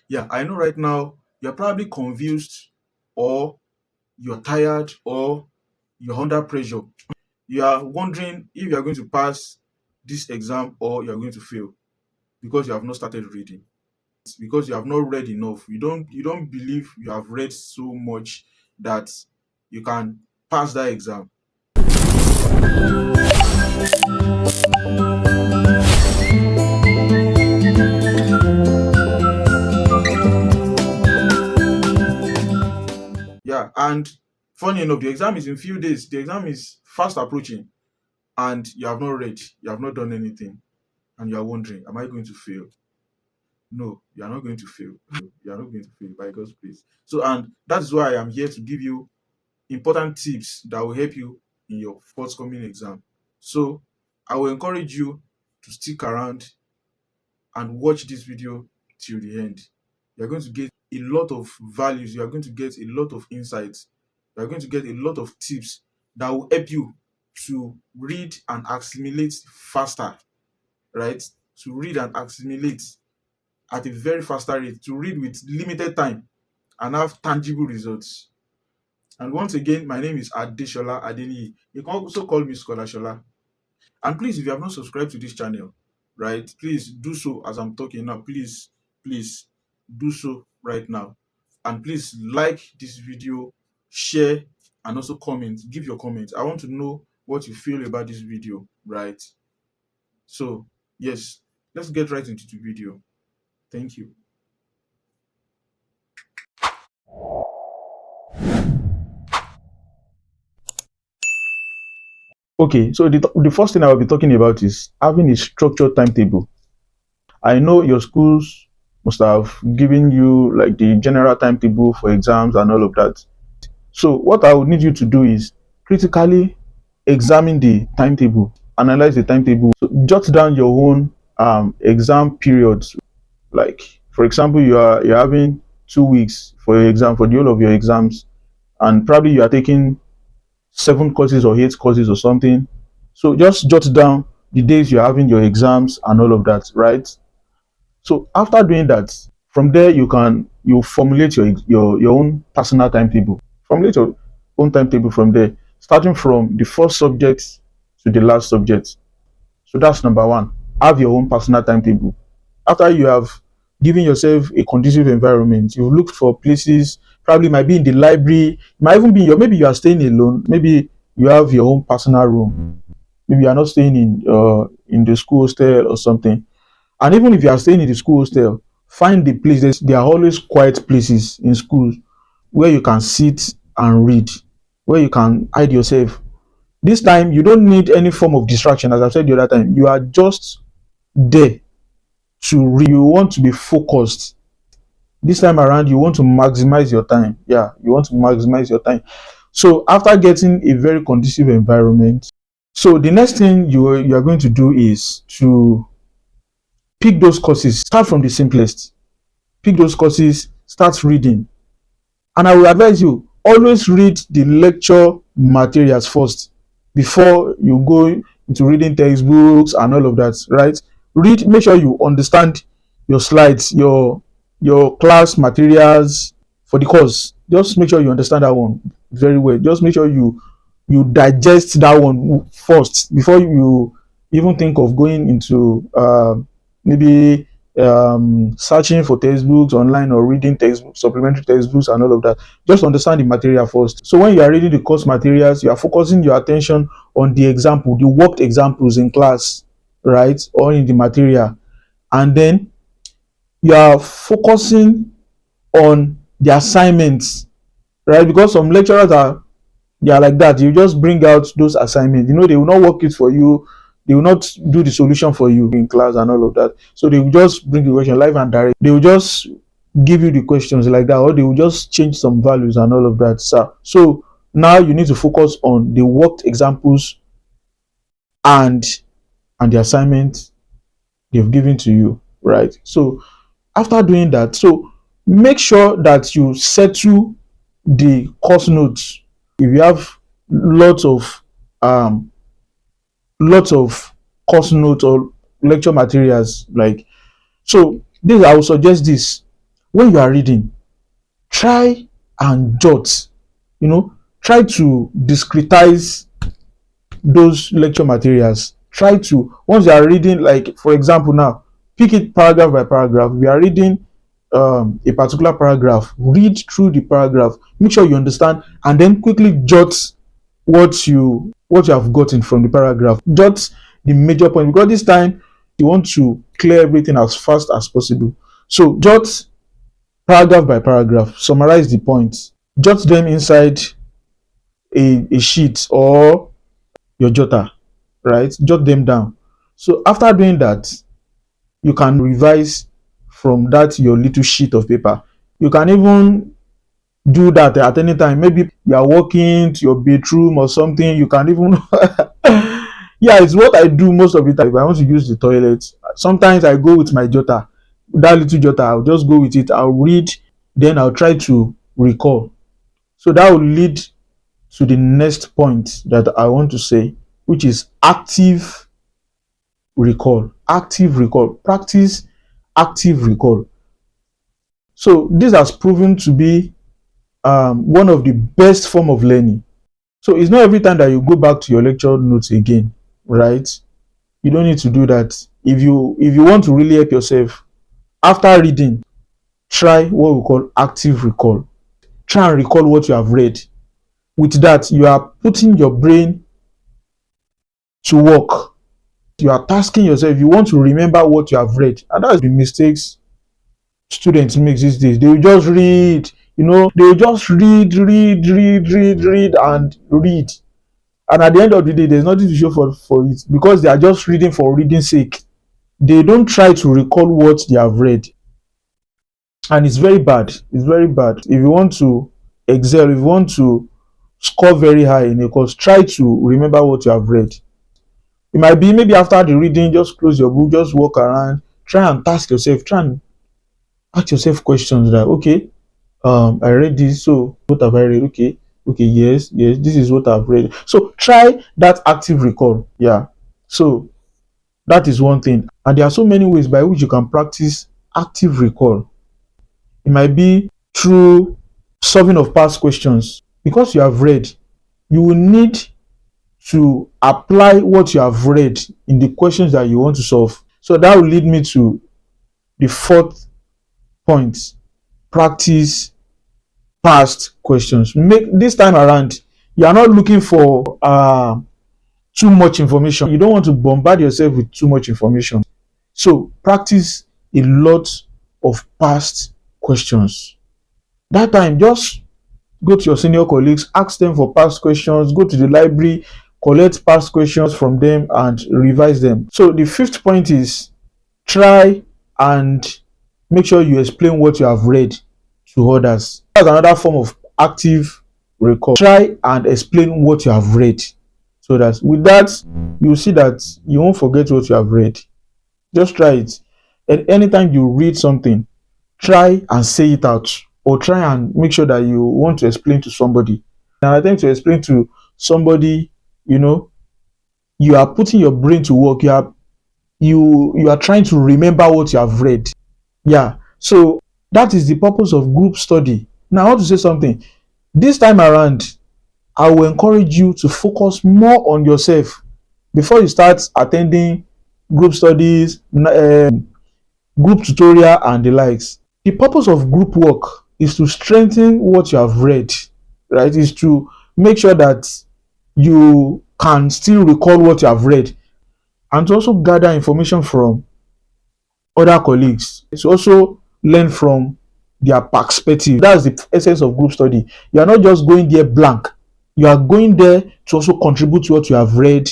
Yeah, I know right now you're probably confused, or you're tired, or you're under pressure. You are wondering if you are going to pass this exam or you are going to fail because you have not started reading. It's because you have not read enough. You don't believe you have read so much that you can pass that exam. Yeah, and funny enough, the exam is in few days. The exam is fast approaching, and you have not read, you have not done anything, and you are wondering, am I going to fail? No, you are not going to fail. You are not going to fail by God's grace. So, and that's why I am here to give you important tips that will help you in your forthcoming exam. So, I will encourage you to stick around and watch this video till the end. You're going to get a lot of values, you are going to get a lot of insights, you are going to get a lot of tips that will help you to read and assimilate faster, right? To read and assimilate at a very faster rate, to read with limited time and have tangible results. And once again, my name is Adeshola Adeniyi. You can also call me Scholar Shola. And please, if you have not subscribed to this channel, right, please do so as I'm talking now. Please do so right now. And please like this video, share, and also comment. Give your comments. I want to know what you feel about this video, right? So, yes, let's get right into the video. Thank you. Okay, so the first thing I will be talking about is having a structured timetable. I know your schools must have given you like the general timetable for exams and all of that. So what I would need you to do is critically examine the timetable, analyze the timetable, so jot down your own exam periods. Like for example, you're having 2 weeks for your exam for the whole of your exams, and probably you are taking 7 courses or 8 courses or something. So just jot down the days you're having your exams and all of that, right? So after doing that, from there you formulate your own personal timetable. Formulate your own timetable from there, starting from the first subject to the last subject. So that's number one. Have your own personal timetable. After you have given yourself a conducive environment, you've looked for places, probably might be in the library, might even be your, maybe you are staying alone, maybe you have your own personal room, maybe you are not staying in the school hostel or something. And even if you are staying in the school hostel, find the place. There are always quiet places in schools where you can sit and read, where you can hide yourself. This time, you don't need any form of distraction. As I said the other time, you are just there to read. You want to be focused. This time around, you want to maximize your time. Yeah, you want to maximize your time. So after getting a very conducive environment, so the next thing you are going to do is to pick those courses. Start from the simplest. Pick those courses, start reading. And I will advise you, always read the lecture materials first before you go into reading textbooks and all of that, right? Read, make sure you understand your slides, your class materials for the course. Just make sure you understand that one very well. Just make sure you digest that one first before you even think of going into maybe searching for textbooks online or reading textbooks, supplementary textbooks, and all of that. Just understand the material first. So when you are reading the course materials, you are focusing your attention on the example, the worked examples in class, right, or in the material, and then you are focusing on the assignments, right? Because some lecturers are, they are like that. You just bring out those assignments. They will not work it for you. They will not do the solution for you in class and all of that. So they will just bring the question live and direct. They will just give you the questions like that, or they will just change some values and all of that. So now you need to focus on the worked examples and the assignment they've given to you, right? So after doing that, so make sure that you settle the course notes. If you have lots of um lots of course notes or lecture materials, like, so this I will suggest this: when you are reading, try and jot, try to discretize those lecture materials. Try to, once you are reading, like for example now, pick it paragraph by paragraph. We are reading a particular paragraph, read through the paragraph, make sure you understand, and then quickly jot what you have gotten from the paragraph. Jot the major point, because this time you want to clear everything as fast as possible. So jot paragraph by paragraph, summarize the points, jot them inside a sheet or your jotter, right? Jot them down. So after doing that, you can revise from that your little sheet of paper. You can even do that at any time. Maybe you are walking to your bedroom or something. You can even yeah, it's what I do most of the time. If I want to use the toilet, sometimes I go with my jotter, that little jotter. I'll just go with it. I'll read, then I'll try to recall. So that will lead to the next point that I want to say, which is active recall. Active recall. Practice active recall. So this has proven to be one of the best form of learning. So it's not every time that you go back to your lecture notes again, right? You don't need to do that. If you want to really help yourself, after reading, try what we call active recall. Try and recall what you have read. With that, you are putting your brain to work. You are tasking yourself. You want to remember what you have read, and that's the mistakes students make these days. They will just read, they will just read, and read. And at the end of the day, there's nothing to show for it, because they are just reading for reading's sake. They don't try to recall what they have read. And it's very bad. It's very bad. If you want to excel, if you want to score very high in a course, try to remember what you have read. It might be maybe after the reading, just close your book, just walk around, try and task yourself, try and ask yourself questions like, okay, I read this, so what have I read? Okay, yes, this is what I've read. So try that active recall. Yeah. So that is one thing. And there are so many ways by which you can practice active recall. It might be through solving of past questions. Because you have read, you will need to apply what you have read in the questions that you want to solve. So that will lead me to the fourth point: practice past questions. Make this time around, you are not looking for too much information. You don't want to bombard yourself with too much information. So practice a lot of past questions. That time, just go to your senior colleagues, ask them for past questions, go to the library, collect past questions from them and revise them. So the fifth point is try and make sure you explain what you have read to others. That's another form of active recall. Try and explain what you have read, so that with that, you will see that you won't forget what you have read. Just try it. And anytime you read something, try and say it out, or try and make sure that you want to explain to somebody. And I think to explain to somebody, you are putting your brain to work. You are trying to remember what you have read. Yeah. So that is the purpose of group study. Now I want to say something. This time around, I will encourage you to focus more on yourself before you start attending group studies, group tutorial and the likes. The purpose of group work is to strengthen what you have read, right? Is to make sure that you can still recall what you have read, and to also gather information from other colleagues, to also learn from their perspective. That's the essence of group study. You are not just going there blank. You are going there to also contribute to what you have read,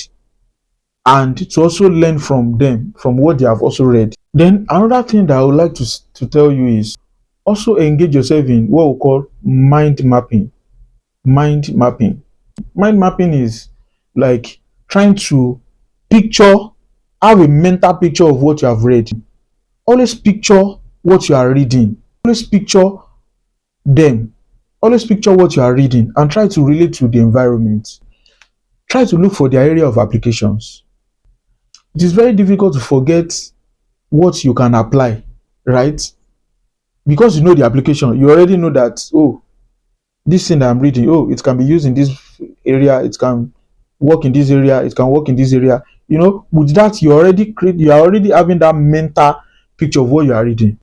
and to also learn from them, from what they have also read. Then another thing that I would like to tell you is also engage yourself in what we call mind mapping. Mind mapping. Mind mapping is like trying to picture, have a mental picture of what you have read. Always picture what you are reading. Always picture them. Always picture what you are reading and try to relate to the environment. Try to look for the area of applications. It is very difficult to forget what you can apply, right? because you know the application, you already know that, oh, this thing that I'm reading, oh, it can be used in this area, it can work in this area, it can work in this area. You know, with that, you are already having that mental picture of what you are reading.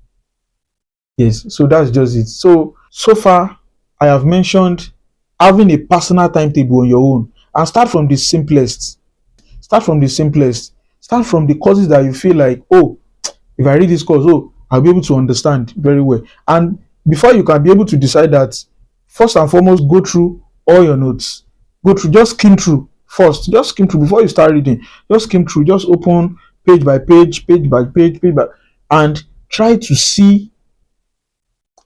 Yes, so that's just it. So far, I have mentioned having a personal timetable on your own, and start from the simplest. Start from the simplest. Start from the courses that you feel like, oh, if I read this course, oh, I'll be able to understand very well. And before you can be able to decide that, first and foremost, go through all your notes. Go through, just skim through first. Just skim through before you start reading. Just skim through. Just open page by page, page by, and try to see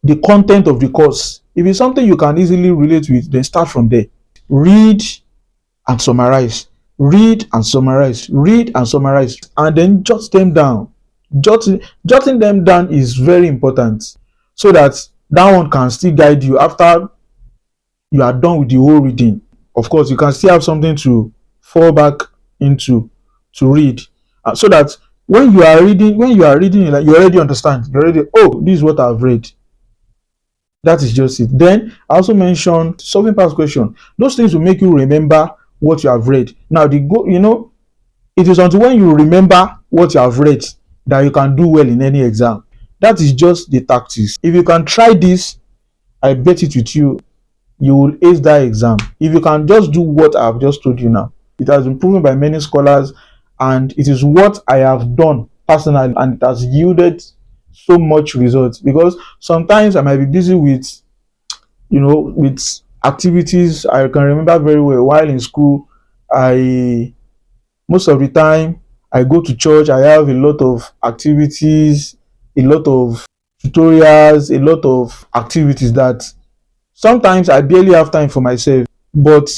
the content of the course. If it's something you can easily relate with, then start from there. Read and summarize. Read and summarize. Read and summarize. And then jot them down. Jotting them down is very important, so that that one can still guide you after you are done with the whole reading. Of course, you can still have something to fall back into to read, so that when you are reading, like, you already understand. You already, oh, this is what I've read. That is just it. Then I also mentioned solving past question. Those things will make you remember what you have read. Now the go, it is until when you remember what you have read that you can do well in any exam. That is just the tactics. If you can try this, I bet it with you, you will ace that exam. If you can just do what I've just told you now, it has been proven by many scholars, and it is what I have done personally, and it has yielded so much results. Because sometimes I might be busy with, with activities. I can remember very well while in school, I most of the time I go to church, I have a lot of activities, a lot of tutorials, a lot of activities that sometimes I barely have time for myself. But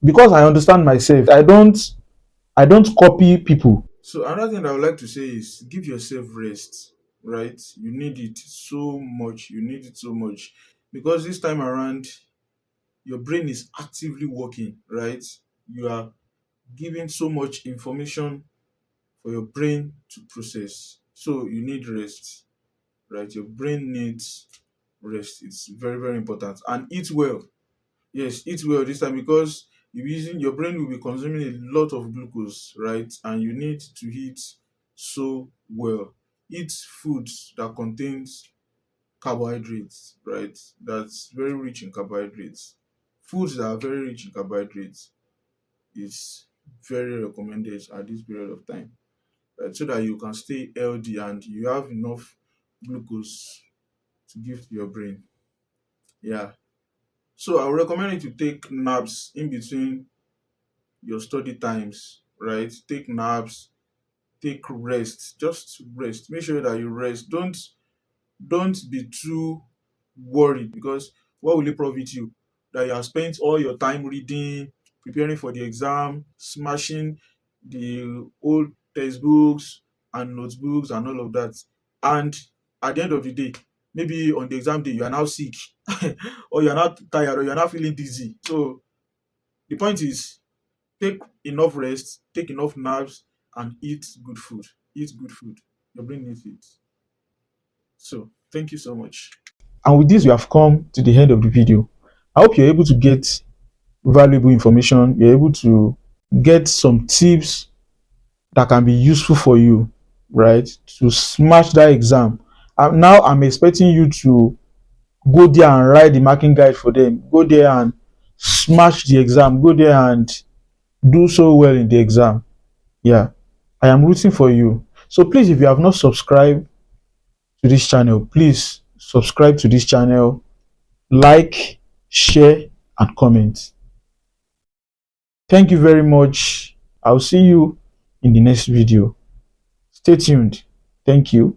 because I understand myself, I don't copy people. So another thing I would like to say is give yourself rest, right? You need it so much. You need it so much because this time around your brain is actively working, right? You are giving so much information for your brain to process. So you need rest, right? Your brain needs rest. It's very, very important. And eat well. Yes, eat well this time because your brain will be consuming a lot of glucose, right? And you need to eat so well. Eat foods that contains carbohydrates, right? That's very rich in carbohydrates. Foods that are very rich in carbohydrates is very recommended at this period of time, right? So that you can stay healthy and you have enough glucose to give to your brain. Yeah. So I would recommend you to take naps in between your study times, right? Take naps, take rest, just rest. Make sure that you rest. Don't be too worried because what will it profit you? That you have spent all your time reading, preparing for the exam, smashing the old textbooks and notebooks and all of that. And at the end of the day, maybe on the exam day, you are now sick or you are not tired or you are not feeling dizzy. So the point is take enough rest, take enough naps, and eat good food. Eat good food. Your brain needs it. So thank you so much. And with this, we have come to the end of the video. I hope you're able to get valuable information. You're able to get some tips that can be useful for you, right? To smash that exam. Now I'm expecting you to go there and write the marking guide for them. Go there and smash the exam. Go there and do so well in the exam. Yeah, I am rooting for you. So please, if you have not subscribed to this channel, please subscribe to this channel, like, share, and comment. Thank you very much. I'll see you in the next video. Stay tuned. Thank you.